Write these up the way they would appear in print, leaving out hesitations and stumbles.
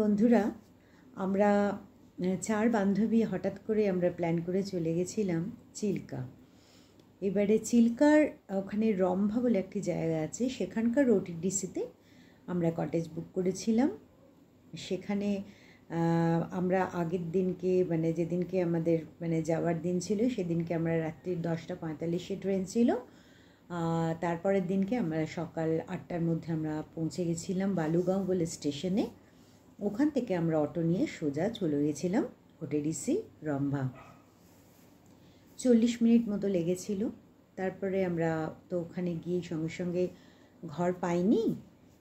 বন্ধুরা, আমরা চার বান্ধবী হঠাৎ করে আমরা প্ল্যান করে চলে গেছিলাম চিল্কা। এবারে চিল্কার ওখানে রম্ভা বলে একটি জায়গা আছে, সেখানকার ওটিডিসিতে আমরা কটেজ বুক করেছিলাম। সেখানে আমরা আগের দিনকে যেদিনকে আমাদের যাওয়ার দিন ছিল সেদিনকে আমরা রাত্রি 10:45 ট্রেন ছিল। তারপরের দিনকে আমরা সকাল 8টার মধ্যে আমরা পৌঁছে গেছিলাম বালুগাঁও বলে স্টেশনে। ওখান থেকে আমরা অটো নিয়ে সোজা চলে গেছিলাম ওটিডিসি রম্ভা। 40 মিনিট মতো লেগেছিল। তারপরে আমরা তো ওখানে গিয়ে সঙ্গে সঙ্গে ঘর পাইনি,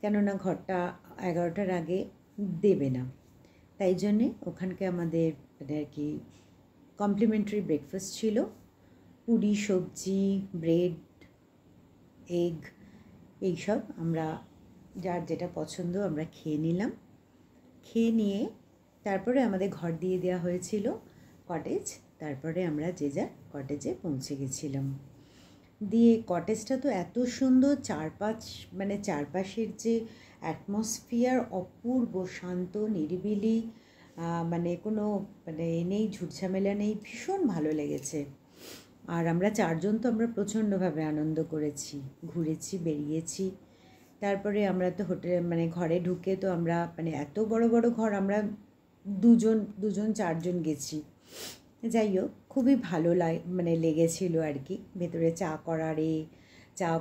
কেননা ঘরটা 11টার আগে দেবে না। তাই জন্যে ওখানকে আমাদের আর কি কমপ্লিমেন্টারি ব্রেকফাস্ট ছিল, পুরি, সবজি, ব্রেড, এগ, এইসব আমরা যার যেটা পছন্দ আমরা খেয়ে নিলাম। খেয়ে নিয়ে তারপরে আমাদের ঘর দিয়ে দেওয়া হয়েছিল কটেজ। তারপরে আমরা যে যার কটেজে পৌঁছে গেছিলাম। দিয়ে কটেজটা তো এত সুন্দর, চারপাশের যে অ্যাটমসফিয়ার অপূর্ব, শান্ত, নিরিবিলি, কোনো নেই, ঝুটঝামেলা নেই, ভীষণ ভালো লেগেছে। আর আমরা চারজন তো আমরা প্রচণ্ডভাবে আনন্দ করেছি, ঘুরেছি, বেরিয়েছি। তারপরে আমরা তো ঘরে ঢুকে তো আমরা এত বড় বড় ঘর, আমরা দুজন চারজন গেছি। যাই হোক, খুবই ভালো লেগেছিল আর কি। ভেতরে চা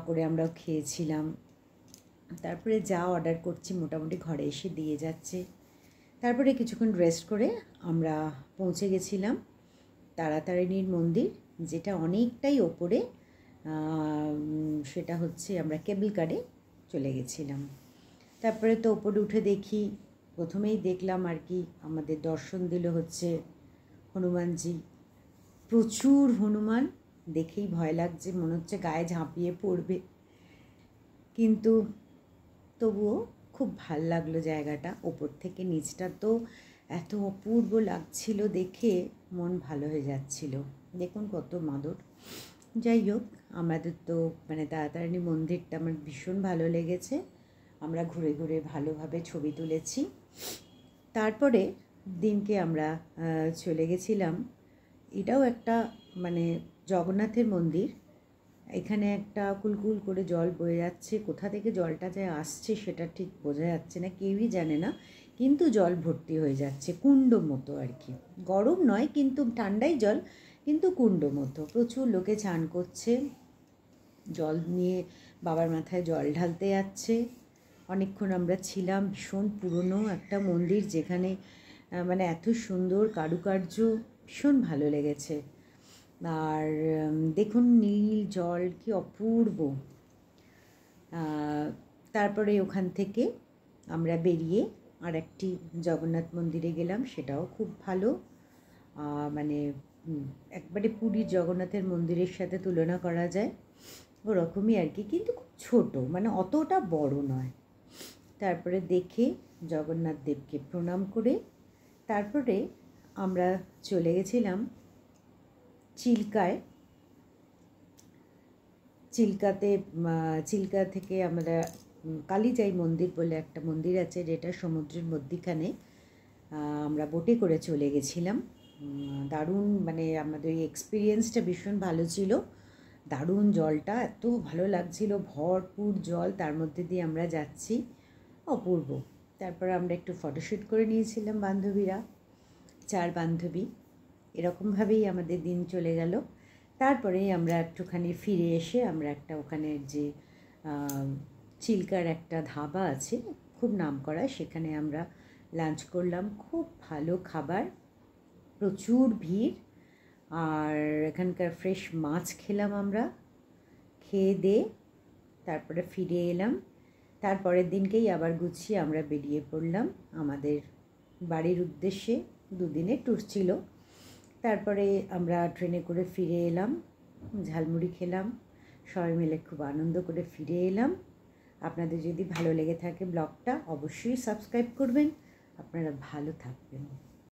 করে আমরাও খেয়েছিলাম। তারপরে যা অর্ডার করছি মোটামুটি ঘরে এসে দিয়ে যাচ্ছে। তারপরে কিছুক্ষণ রেস্ট করে আমরা পৌঁছে গেছিলাম তারাতারিণীর মন্দির, যেটা অনেকটাই ওপরে। সেটা হচ্ছে আমরা কেবল কারে চলে গেছিলাম। তারপরে তো ওপরে উঠে দেখি, প্রথমেই দেখলাম আর কি আমাদের দর্শন দিল হচ্ছে হনুমানজি। প্রচুর হনুমান, দেখেই ভয় লাগছে, মনে হচ্ছে গায়ে ঝাঁপিয়ে পড়বে, কিন্তু তবুও খুব ভাল লাগলো জায়গাটা। ওপর থেকে নিচটা তো এত অপূর্ব লাগছিল, দেখে মন ভালো হয়ে যাচ্ছিল। দেখুন কত মাদুর। যাই হোক, আমাদের তো তারাতারিণী মন্দিরটা আমার ভীষণ ভালো লেগেছে। আমরা ঘুরে ঘুরে ভালোভাবে ছবি তুলেছি। তারপরে দিনকে আমরা চলে গেছিলাম, এটাও একটা জগন্নাথের মন্দির। এখানে একটা কুলকুল করে জল বয়ে যাচ্ছে, কোথা থেকে জলটা যে আসছে সেটা ঠিক বোঝা যাচ্ছে না, কেউই জানে না, কিন্তু জল ভর্তি হয়ে যাচ্ছে, কুণ্ড মতো আর কি। গরম নয়, কিন্তু ঠান্ডাই জল, কিন্তু কুণ্ড মতো। প্রচুর লোকে চান করছে, জল নিয়ে বাবার মাথায় জল ঢালতে যাচ্ছে। অনেকক্ষণ আমরা ছিলাম। ভীষণ পুরনো একটা মন্দির, যেখানে এত সুন্দর কারুকার্য, ভীষণ ভালো লেগেছে। আর দেখুন নীল জল, কি অপূর্ব। তারপরে ওখান থেকে আমরা বেরিয়ে আর একটি জগন্নাথ মন্দিরে গেলাম, সেটাও খুব ভালো। একবারে পুরীর জগন্নাথের মন্দিরের সাথে তুলনা করা যায়, ওরকমই আর কি, কিন্তু খুব ছোটো, অতটা বড় নয়। তারপরে দেখে জগন্নাথ দেবকে প্রণাম করে তারপরে আমরা চলে গেছিলাম চিল্কায়। চিল্কা থেকে আমরা কালীজাই মন্দির বলে একটা মন্দির আছে, যেটা সমুদ্রের মধ্যিখানে। আমরা বোটে করে চলে গেছিলাম। দারুণ, আমাদের এই এক্সপিরিয়েন্সটা ভীষণ ভালো ছিল। দারুণ, জলটা এত ভালো লাগছিল, ভরপুর জল, তার মধ্যে দিয়ে আমরা যাচ্ছি, অপূর্ব। তারপর আমরা একটু ফটোশ্যুট করে নিয়েছিলাম বান্ধবীরা, চার বান্ধবী। এরকমভাবেই আমাদের দিন চলে গেল। তারপরে আমরা একটুখানি ফিরে এসে আমরা একটা ওখানের যে চিল্কার একটা ধাবা আছে, খুব নামকরা, সেখানে আমরা লাঞ্চ করলাম। খুব ভালো খাবার, প্রচুর ভিড়, আর এখানকার ফ্রেশ মাছ খেলাম আমরা। খেয়ে দিয়ে তারপরে ফিরে এলাম। তারপরের দিনকেই আবার গুছিয়ে আমরা বেরিয়ে পড়লাম আমাদের বাড়ির উদ্দেশ্যে। দুদিনের ট্যুর ছিল। তারপরে আমরা ট্রেনে করে ফিরে এলাম, ঝালমুড়ি খেলাম, সবাই মিলে খুব আনন্দ করে ফিরে এলাম। আপনাদের যদি ভালো লেগে থাকে ব্লগটা, অবশ্যই সাবস্ক্রাইব করবেন। আপনারা ভালো থাকবেন।